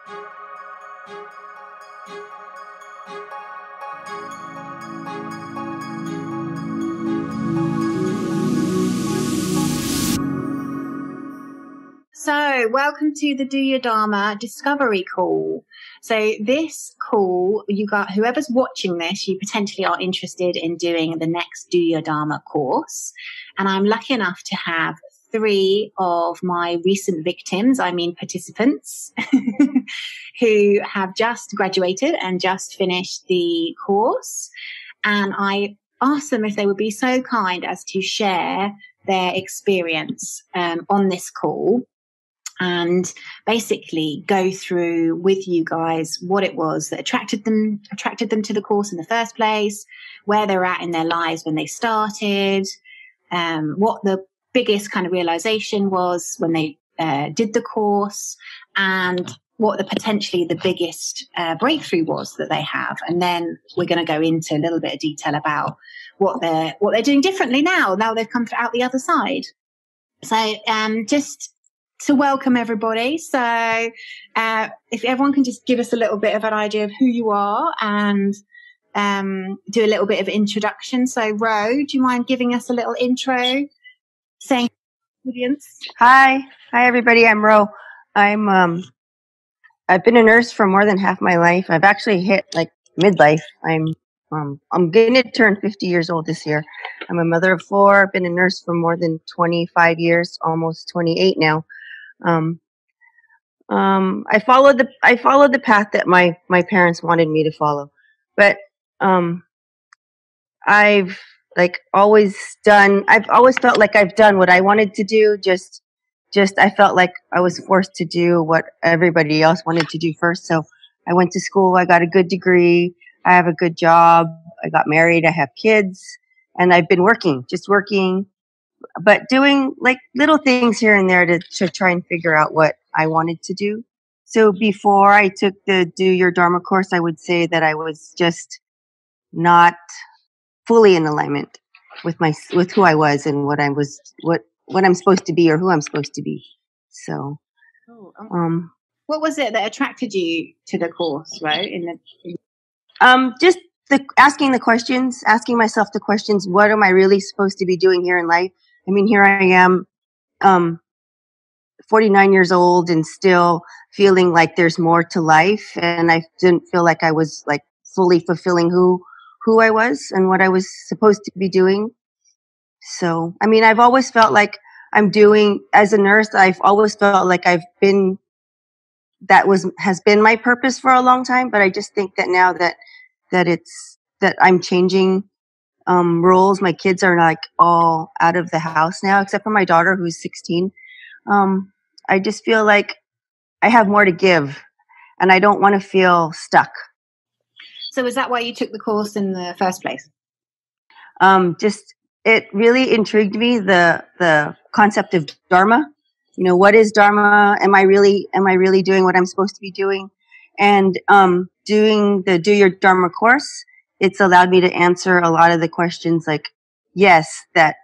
So, welcome to the Do Your Dharma Discovery Call. So, this call, you got whoever's watching this, you potentially are interested in doing the next Do Your Dharma course. And I'm lucky enough to have 3 of my recent victims, participants, who have just graduated and just finished the course. And I asked them if they would be so kind as to share their experience on this call, and basically go through with you guys what it was that attracted them to the course in the first place, where they're at in their lives when they started, what the biggest kind of realization was when they did the course, and what potentially the biggest breakthrough was that they have. And then we're going to go into a little bit of detail about what they're doing differently now they've come out the other side. So just to welcome everybody. So if everyone can just give us a little bit of an idea of who you are and do a little bit of introduction. So Ro, do you mind giving us a little intro, saying audience? Hi everybody. I'm Ro. I've been a nurse for more than half my life. I've actually hit like midlife. I'm going to turn 50 years old this year. I'm a mother of 4. I've been a nurse for more than 25 years, almost 28 now. I followed the path that my parents wanted me to follow, but I've always felt like I've done what I wanted to do. Just I felt like I was forced to do what everybody else wanted to do first. So I went to school. I got a good degree. I have a good job. I got married. I have kids, and I've been working, but doing like little things here and there to try and figure out what I wanted to do. So before I took the Do Your Dharma course, I would say that I was just not fully in alignment with who I was and what I'm supposed to be or who I'm supposed to be. So, what was it that attracted you to the course, right? Just asking myself the questions. What am I really supposed to be doing here in life? I mean, here I am, 49 years old and still feeling like there's more to life. And I didn't feel like I was like fully fulfilling who I was and what I was supposed to be doing. So, I mean, I've always felt like as a nurse, I've always felt like has been my purpose for a long time. But I just think that now that I'm changing roles. My kids are like all out of the house now, except for my daughter who's 16. I just feel like I have more to give and I don't want to feel stuck. So is that why you took the course in the first place? It really intrigued me, the concept of Dharma. You know, what is Dharma? Am I really doing what I'm supposed to be doing? And doing the Do Your Dharma course, it's allowed me to answer a lot of the questions like, yes, that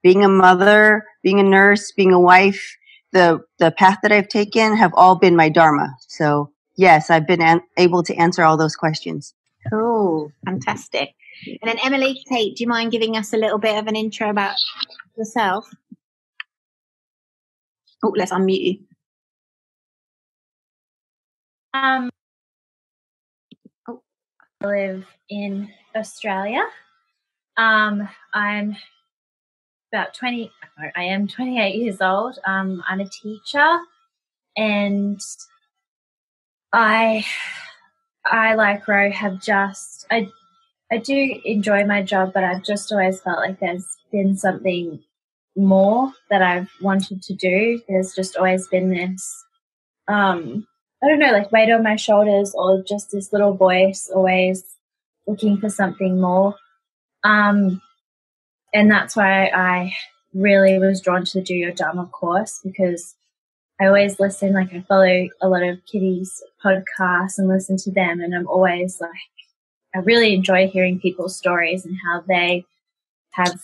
being a mother, being a nurse, being a wife, the path that I've taken have all been my Dharma. So yes, I've been able to answer all those questions. Cool. Fantastic. And then Emily, Kate, do you mind giving us a little bit of an intro about yourself? Oh, let's unmute you. I live in Australia. I am 28 years old. I'm a teacher, and I like Ro I do enjoy my job, but I've just always felt like there's been something more that I've wanted to do. There's just always been this I don't know, like weight on my shoulders, or just this little voice always looking for something more. And that's why I really was drawn to the Do Your Dharma course, because I always listen, like I follow a lot of kiddies podcasts and listen to them, and I'm always like, I really enjoy hearing people's stories and how they have,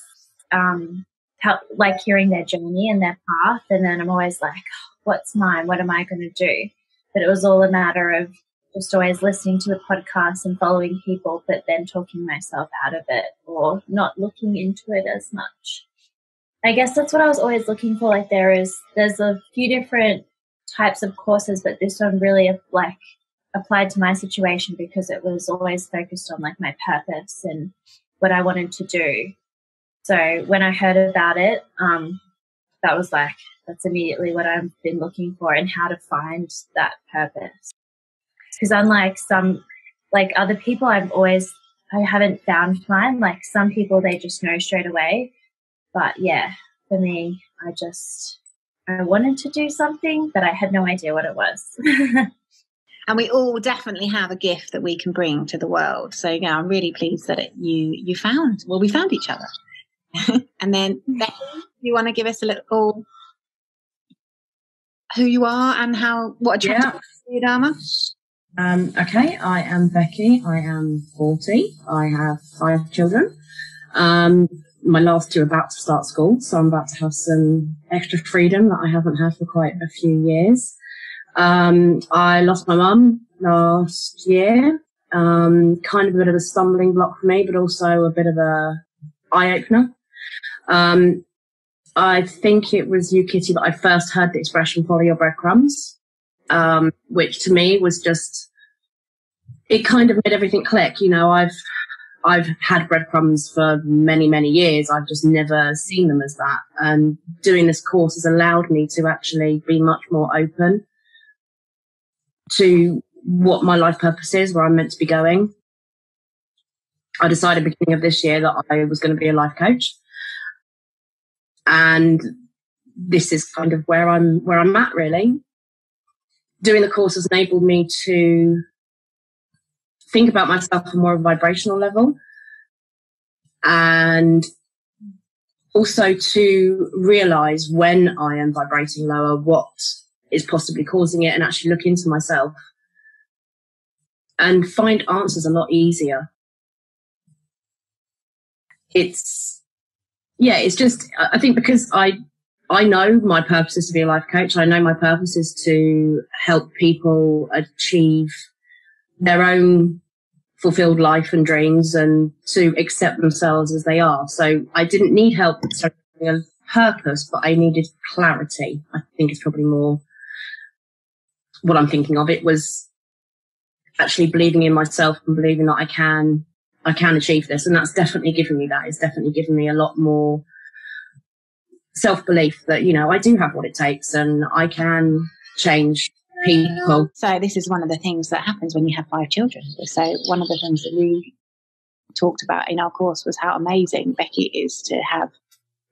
hearing their journey and their path. And then I'm always like, what's mine? What am I going to do? but it was all a matter of just always listening to the podcast and following people, but then talking myself out of it or not looking into it as much. I guess that's what I was always looking for. Like there's a few different types of courses, but this one really like applied to my situation because it was always focused on like my purpose and what I wanted to do. So when I heard about it, that was like, that's immediately what I've been looking for and how to find that purpose. Because unlike some, like other people, I haven't found mine. Like some people, they just know straight away. But yeah, for me, I wanted to do something, but I had no idea what it was. And we all definitely have a gift that we can bring to the world. So yeah, I'm really pleased that we found each other. And then Becky, you want to give us a little who you are and what attracted you to Dharma? Okay, I am Becky. I am 40. I have 5 children. My last 2 are about to start school, so I'm about to have some extra freedom that I haven't had for quite a few years. I lost my mum last year. Kind of a bit of a stumbling block for me, but also a bit of a eye-opener. I think it was you, Kitty, that I first heard the expression "follow your breadcrumbs," which to me was just, it kind of made everything click. You know, I've had breadcrumbs for many, many years. I've just never seen them as that. And doing this course has allowed me to actually be much more open to what my life purpose is, where I'm meant to be going. I decided at the beginning of this year that I was going to be a life coach. And this is kind of where I'm at, really. Doing the course has enabled me to think about myself on more of a vibrational level, and also to realize when I am vibrating lower, what is possibly causing it, and actually look into myself and find answers a lot easier. It's just, I think because I know my purpose is to be a life coach. I know my purpose is to help people achieve their own fulfilled life and dreams and to accept themselves as they are. So I didn't need help with a purpose, but I needed clarity. I think it's probably more what I'm thinking of. It was actually believing in myself and believing that I can achieve this. And that's definitely given me that. It's definitely given me a lot more self-belief that, you know, I do have what it takes and I can change people. So this is one of the things that happens when you have 5 children. So one of the things that we talked about in our course was how amazing Becky is to have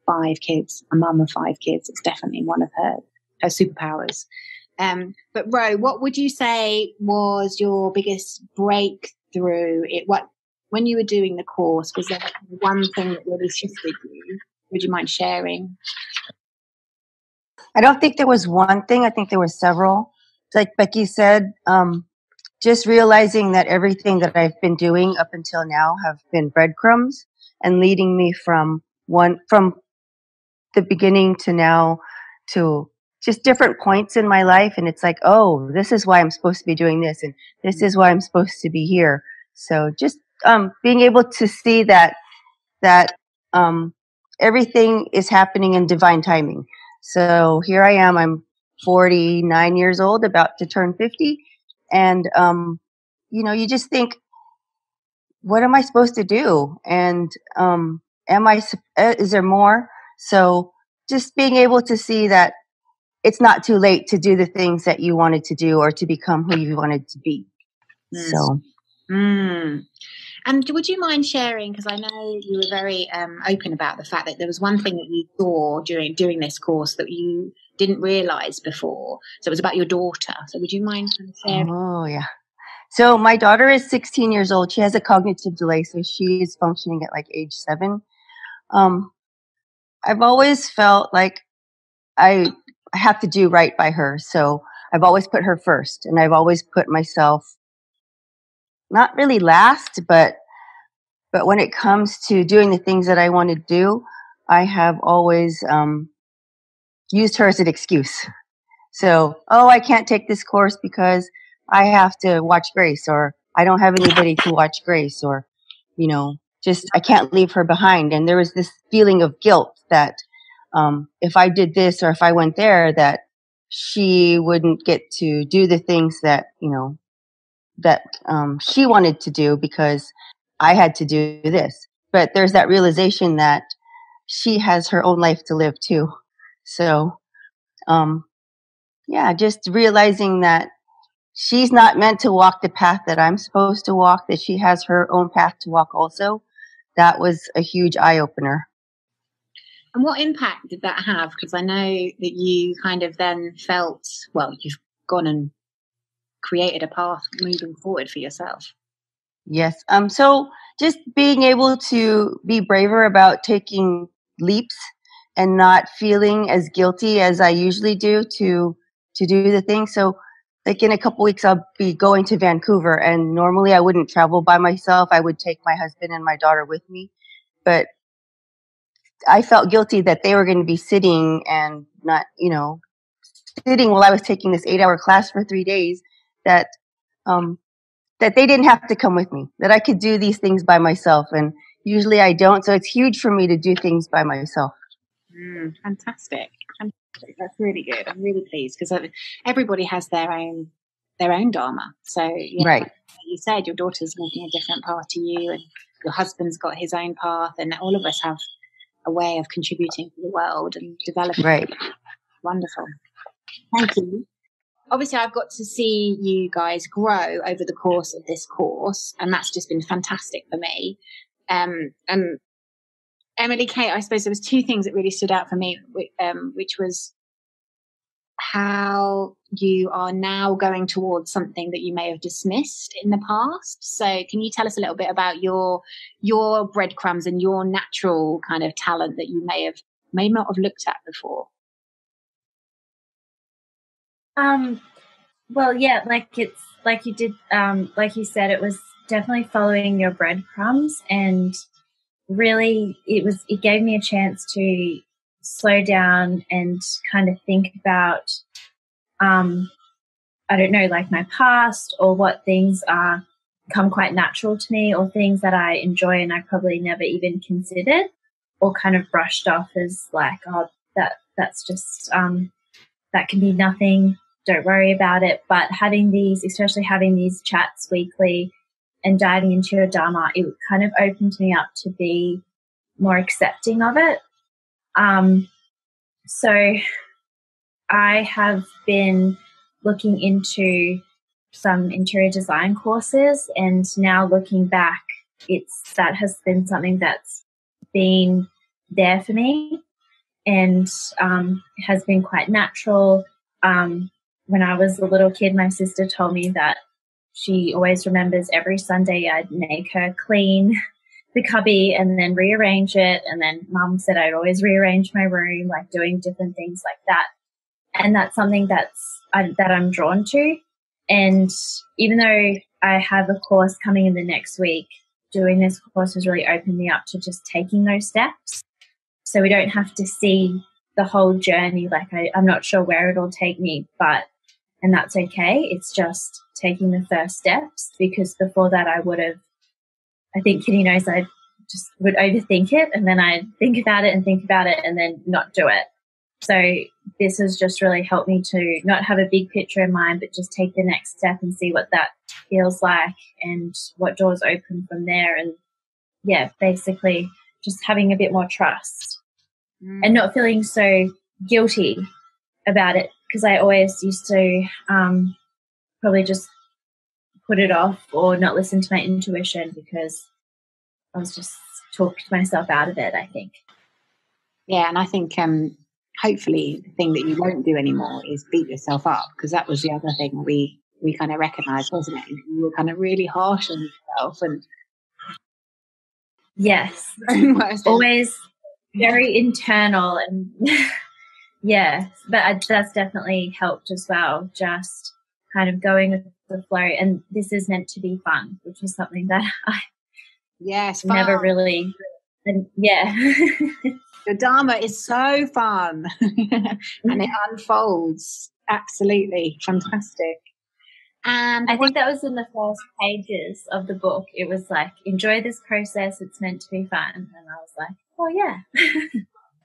5 kids, a mum of 5 kids. It's definitely one of her superpowers. But Ro, what would you say was your biggest breakthrough? When you were doing the course, was there one thing that really shifted you? Would you mind sharing? I don't think there was one thing. I think there were several. Like Becky said, just realizing that everything that I've been doing up until now have been breadcrumbs and leading me from the beginning to now to just different points in my life. And it's like, oh, this is why I'm supposed to be doing this. And this is why I'm supposed to be here. So just being able to see that everything is happening in divine timing. So here I am. I'm 49 years old, about to turn 50. And, you just think, what am I supposed to do? And is there more? So just being able to see that it's not too late to do the things that you wanted to do or to become who you wanted to be. So. And would you mind sharing, because I know you were very open about the fact that there was one thing that you saw during doing this course that you didn't realise before. So it was about your daughter. So would you mind sharing? Oh, yeah. So my daughter is 16 years old. She has a cognitive delay, so she is functioning at like age 7. I've always felt like I have to do right by her. So I've always put her first, and I've always put myself not really last, but when it comes to doing the things that I want to do, I have always used her as an excuse. So, I can't take this course because I have to watch Grace, or I don't have anybody to watch Grace, or, just I can't leave her behind. And there was this feeling of guilt that if I did this or if I went there, that she wouldn't get to do the things that, that she wanted to do because I had to do this. But there's that realization that she has her own life to live too. So, just realizing that she's not meant to walk the path that I'm supposed to walk, that she has her own path to walk also. That was a huge eye opener. And what impact did that have? Because I know that you kind of then felt, well, you've gone and created a path moving forward for yourself. Yes. So just being able to be braver about taking leaps and not feeling as guilty as I usually do to do the thing. So like in a couple weeks, I'll be going to Vancouver, and normally I wouldn't travel by myself. I would take my husband and my daughter with me, but I felt guilty that they were going to be sitting and not, sitting while I was taking this 8-hour class for 3 days, that that they didn't have to come with me, that I could do these things by myself. And usually I don't. So it's huge for me to do things by myself. Fantastic. That's really good. I'm really pleased because everybody has their own Dharma. So, right. Like you said, your daughter's walking a different path to you, and your husband's got his own path, and all of us have a way of contributing to the world and developing. Right. Wonderful. Thank you. Obviously, I've got to see you guys grow over the course of this course, and that's just been fantastic for me. And Emily Kate, I suppose there was 2 things that really stood out for me, which was how you are now going towards something that you may have dismissed in the past. So can you tell us a little bit about your breadcrumbs and your natural kind of talent that you may not have looked at before? Well, yeah, like you did, like you said, it was definitely following your breadcrumbs, and really it gave me a chance to slow down and kind of think about, I don't know, like my past, or what things come quite natural to me, or things that I enjoy and I probably never even considered, or kind of brushed off as like, oh, that's just, that can be nothing. Don't worry about it. But especially having these chats weekly and diving into your Dharma, it kind of opened me up to be more accepting of it. So I have been looking into some interior design courses, and now looking back, that has been something that's been there for me, and has been quite natural. When I was a little kid, my sister told me that she always remembers every Sunday I'd make her clean the cubby and then rearrange it. And then Mum said I'd always rearrange my room, like doing different things like that. And that's something that I'm drawn to. And even though I have a course coming in the next week, doing this course has really opened me up to just taking those steps. So we don't have to see the whole journey. Like I'm not sure where it'll take me, and that's okay. It's just taking the first steps, because before that I think Kitty knows, I just would overthink it, and then I'd think about it and then not do it. So this has just really helped me to not have a big picture in mind, but just take the next step and see what that feels like and what doors open from there. And basically just having a bit more trust and not feeling so guilty about it, because I always used to probably just put it off or not listen to my intuition, because I was just talking myself out of it, I think. Yeah, and I think hopefully the thing that you won't do anymore is beat yourself up, because that was the other thing we kind of recognised, wasn't it? You were kind of really harsh on yourself. And yes, always very internal, and but that's definitely helped as well, just kind of going with the flow. And this is meant to be fun, which is something that I never really, and the Dharma is so fun and it unfolds Absolutely. Fantastic. And I think that was in the first pages of the book. It was like, enjoy this process. It's meant to be fun. And I was like, oh, yeah.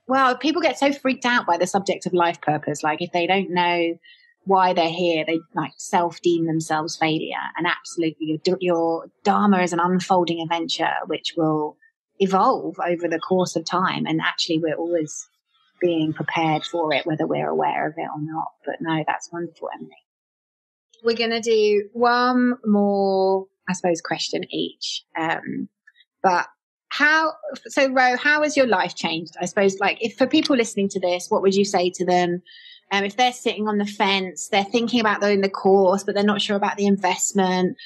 Well, people get so freaked out by the subject of life purpose. Like if they don't know why they're here, they like self-deem themselves failure. And absolutely, your Dharma is an unfolding adventure which will evolve over the course of time. And actually, we're always being prepared for it, whether we're aware of it or not. But no, that's wonderful, Emily. We're going to do one more, I suppose, question each. But Ro, how has your life changed? I suppose, like, if for people listening to this, what would you say to them? If they're sitting on the fence, they're thinking about doing the course, but they're not sure about the investment.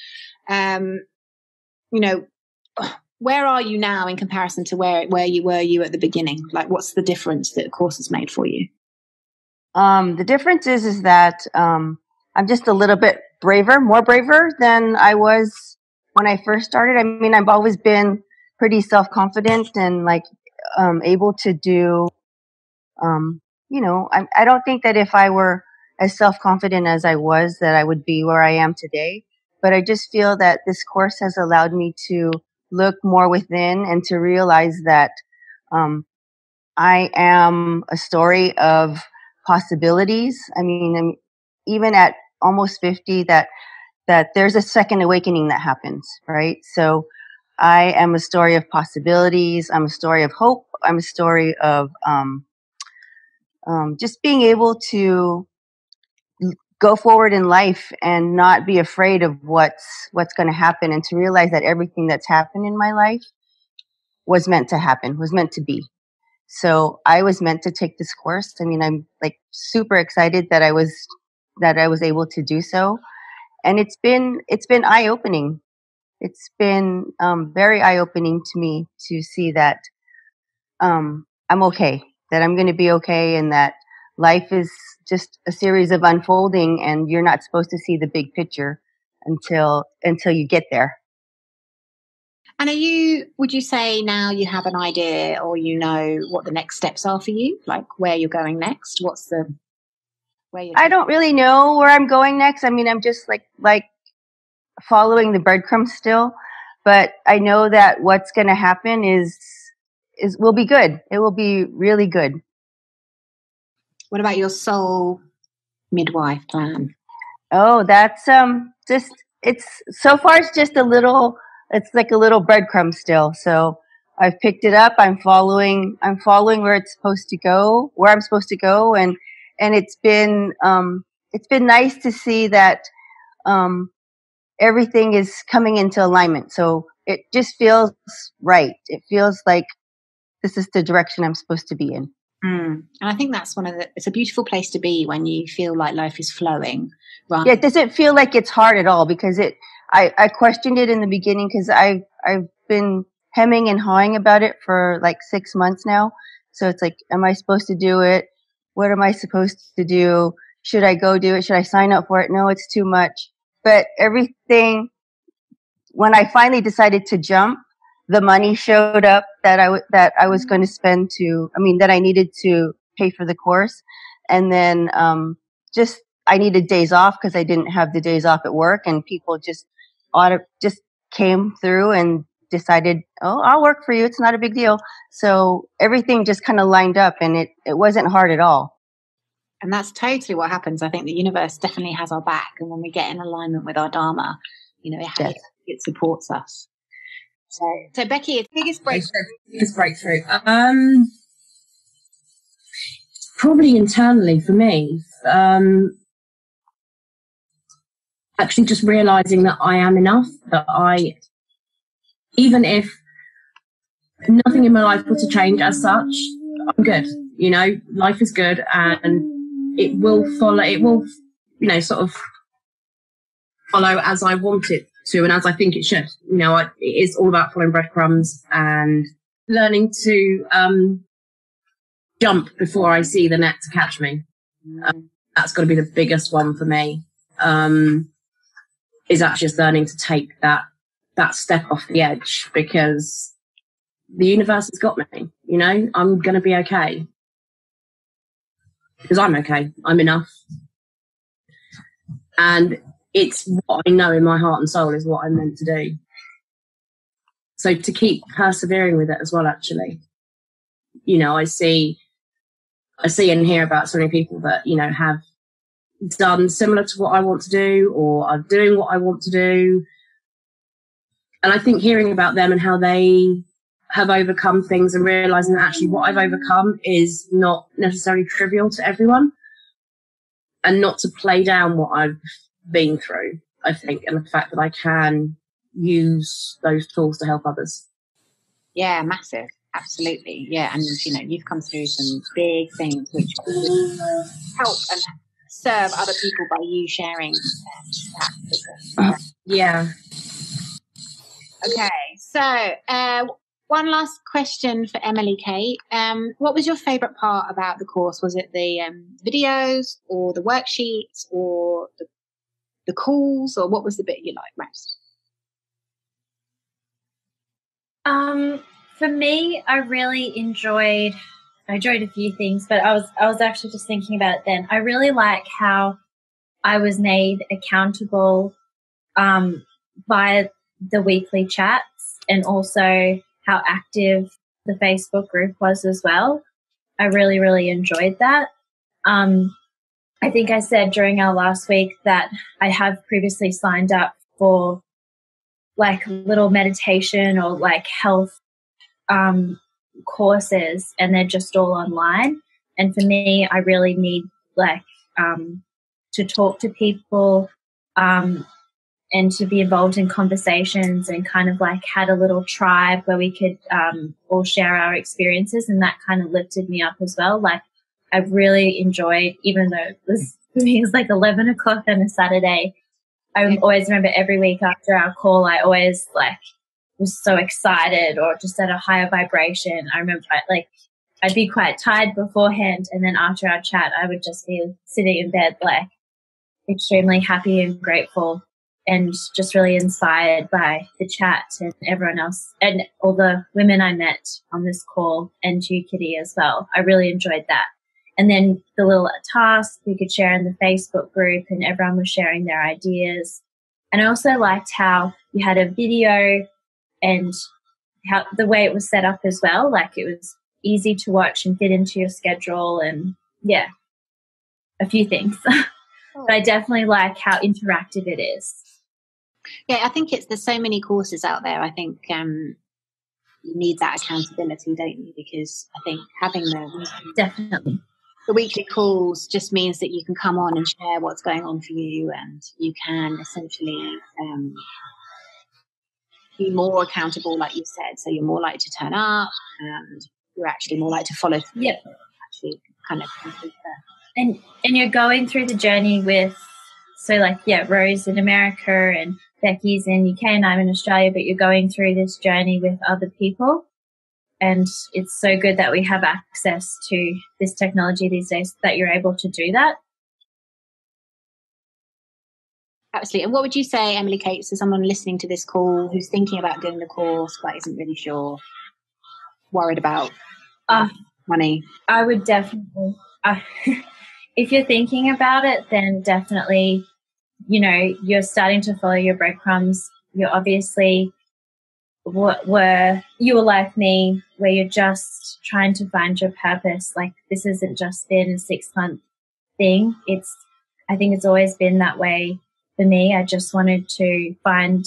Where are you now in comparison to where you were at the beginning? Like, what's the difference that the course has made for you? The difference is that I'm just a little bit more braver than I was when I first started. I mean, I've always been pretty self-confident and like able to do, I don't think that if I were as self-confident as I was, that I would be where I am today. But I just feel that this course has allowed me to look more within and to realize that I am a story of possibilities. I mean, even at almost 50, that there's a second awakening that happens, right? So I am a story of possibilities. I'm a story of hope. I'm a story of just being able to go forward in life and not be afraid of what's going to happen, and to realize that everything that's happened in my life was meant to happen, was meant to be. So I was meant to take this course. I mean, I'm like super excited that I was able to do so. And it's been eye-opening. It's been very eye-opening to me to see that I'm okay, that I'm going to be okay, and that life is just a series of unfolding, and you're not supposed to see the big picture until you get there. And would you say now you have an idea, or you know what the next steps are for you, like where you're going next? I don't really know where I'm going next. I mean, I'm just like following the breadcrumbs still, but I know that what's going to happen will be good. It will be really good. What about your soul midwife plan? Oh, that's it's just a little. It's like a little breadcrumb still. So I've picked it up. I'm following where I'm supposed to go, and it's been nice to see that everything is coming into alignment. So it just feels right. It feels like this is the direction I'm supposed to be in. And I think that's it's a beautiful place to be when you feel like life is flowing. Right? Yeah, it doesn't feel like it's hard at all, because I questioned it in the beginning, because I've been hemming and hawing about it for like 6 months now. So it's like, am I supposed to do it? What am I supposed to do? Should I go do it? Should I sign up for it? No, it's too much. But everything, when I finally decided to jump, the money showed up that I was going to spend that I needed to pay for the course. And then I needed days off because I didn't have the days off at work, and people just came through and decided, oh, I'll work for you. It's not a big deal. So everything just kind of lined up, and it wasn't hard at all. And that's totally what happens. I think the universe definitely has our back. And when we get in alignment with our Dharma, it supports us. So Becky, biggest breakthrough. Probably internally for me. Actually just realizing that I am enough, that even if nothing in my life were to change as such, I'm good. Life is good, and it will follow. It will, sort of follow as I want it to, and as I think it should. It is all about following breadcrumbs and learning to jump before I see the net to catch me. That's got to be the biggest one for me. Is actually just learning to take that step off the edge, because the universe has got me. I'm going to be okay, because I'm okay. I'm enough. And it's what I know in my heart and soul is what I'm meant to do. So to keep persevering with it as well, actually. You know, I see and hear about so many people that, you know, have done similar to what I want to do or are doing what I want to do. And I think hearing about them and how they have overcome things and realising that actually what I've overcome is not necessarily trivial to everyone, and not to play down what I've been through, I think, and the fact that I can use those tools to help others. Yeah, massive. Absolutely. Yeah. And, you know, you've come through some big things which will help and serve other people by you sharing that. Yeah. Okay. So, one last question for Emily Kate. What was your favourite part about the course? Was it the videos or the worksheets or the calls, or what was the bit you liked most? For me, I really enjoyed a few things, but I was actually just thinking about it then. I really like how I was made accountable by the weekly chats, and also how active the Facebook group was as well. I really, really enjoyed that. I think I said during our last week that I have previously signed up for like little meditation or like health courses, and they're just all online. And for me, I really need like to talk to people and to be involved in conversations, and kind of like had a little tribe where we could all share our experiences, and that kind of lifted me up as well. Like I really enjoyed, even though it was like 11 o'clock on a Saturday, I always remember every week after our call, I always like was so excited or just at a higher vibration. I remember I'd be quite tired beforehand, and then after our chat, I would just be sitting in bed like extremely happy and grateful, and just really inspired by the chat and everyone else and all the women I met on this call, and you, Kitty, as well. I really enjoyed that. And then the little tasks we could share in the Facebook group, and everyone was sharing their ideas. And I also liked how you had a video and how the way it was set up as well. Like it was easy to watch and fit into your schedule, and yeah, a few things. But I definitely like how interactive it is. Yeah, I think there's so many courses out there. I think you need that accountability, don't you? Because I think having Definitely. the weekly calls just means that you can come on and share what's going on for you, and you can essentially be more accountable, like you said. So you're more likely to turn up, and you're actually more likely to follow through. Yep. Actually kind of complete that. And you're going through the journey with, so like, yeah, Rose in America and Becky's in UK and I'm in Australia, but you're going through this journey with other people. And it's so good that we have access to this technology these days that you're able to do that. Absolutely. And what would you say, Emily Kate, to someone listening to this call who's thinking about doing the course but isn't really sure, worried about money? I would definitely, if you're thinking about it, then definitely, you know, you're starting to follow your breadcrumbs. You're obviously you were like me, where you're just trying to find your purpose. Like this hasn't just been a 6-month thing. I think it's always been that way for me. I just wanted to find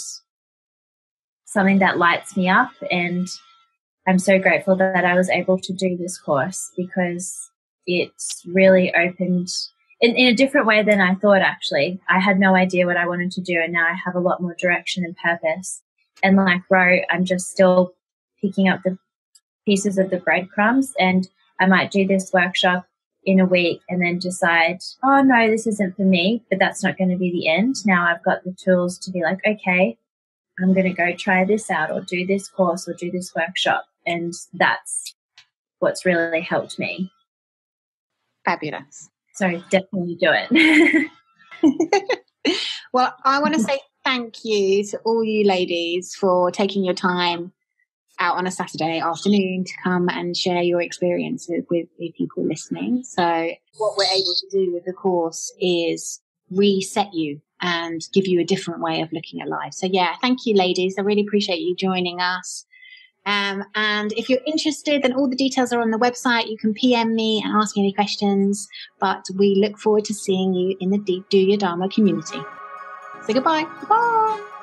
something that lights me up, and I'm so grateful that I was able to do this course, because it's really opened in a different way than I thought, actually. I had no idea what I wanted to do, and now I have a lot more direction and purpose. And like Ro, I'm just still picking up the pieces of the breadcrumbs, and I might do this workshop in a week and then decide, oh no, this isn't for me, but that's not going to be the end. Now I've got the tools to be like, okay, I'm going to go try this out, or do this course, or do this workshop. And that's what's really helped me. Fabulous. So definitely do it. Well, I want to say thank you to all you ladies for taking your time out on a Saturday afternoon to come and share your experiences with the people listening. So what we're able to do with the course is reset you and give you a different way of looking at life. So yeah, thank you, ladies. I really appreciate you joining us. And if you're interested, then all the details are on the website. You can PM me and ask me any questions. But we look forward to seeing you in the Do Your Dharma community. So goodbye. Goodbye.